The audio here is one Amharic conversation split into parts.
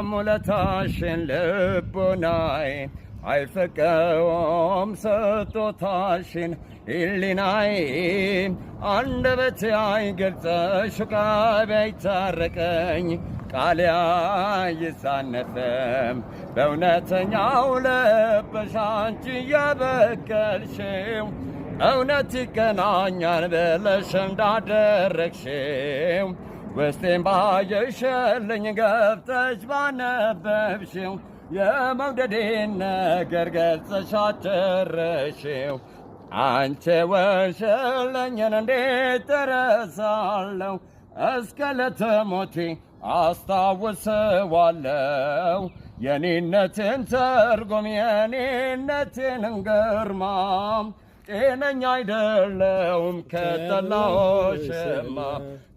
ሙለታሽን ልቦናይ አይፈቀውም ስጦታሽን ኢሊናይ አንደበቴ አይገልጸሽ ቃቤ አይታረቀኝ ቃሌ አይሳነፍም በእውነተኛው ልብሽ አንቺ ያበቀልሽው እውነት ይገናኛል ብለሽ እንዳደረግሽው ውስጤን ባየሽልኝ ገብተሽ ባነበብሽው የመውደዴን ነገር ገልጸሽ አጨረሽው አንቺ ወሽልኝን እንዴት እረሳለሁ እስከ ለተሞቴ አስታውሰዋለሁ የኔነትን ትርጉም የኔነትን ግርማም ጤነኛ አይደለሁም ከተላዎሽማ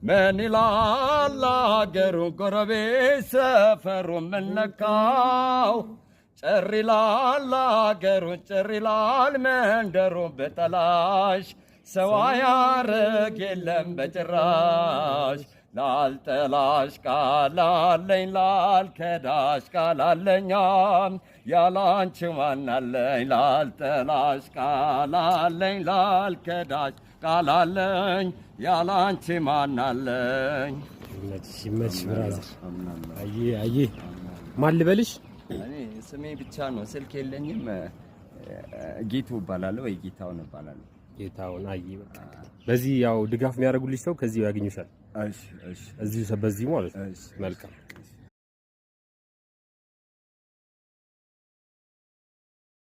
ምን ይላል አገሩ ጎረቤት ሰፈሩ ምን ነካው ጭር ይላል አገሩ ጭር ይላል መንደሩ በጠላሽ ሰው አያርግ የለም በጭራሽ ላልጠላሽ ቃላለኝ ላልከዳሽ ቃላለኛ ያላንቺ ማናለኝ ላልጠላሽ ቃላለኝ ላልከዳሽ ቃላለኝ ያላንቺ ማናለኝ ሲመች ብራዘር አይ ማን ልበልሽ እኔ ስሜ ብቻ ነው ስልክ የለኝም ጌቱ እባላለሁ ወይ ጌታውን እባላለሁ ጌታውን አይ በቃ በዚህ ያው ድጋፍ የሚያደርጉልሽ ሰው ከዚህ ያገኙሻል እሺ እዚህ በዚህ ማለት መልካም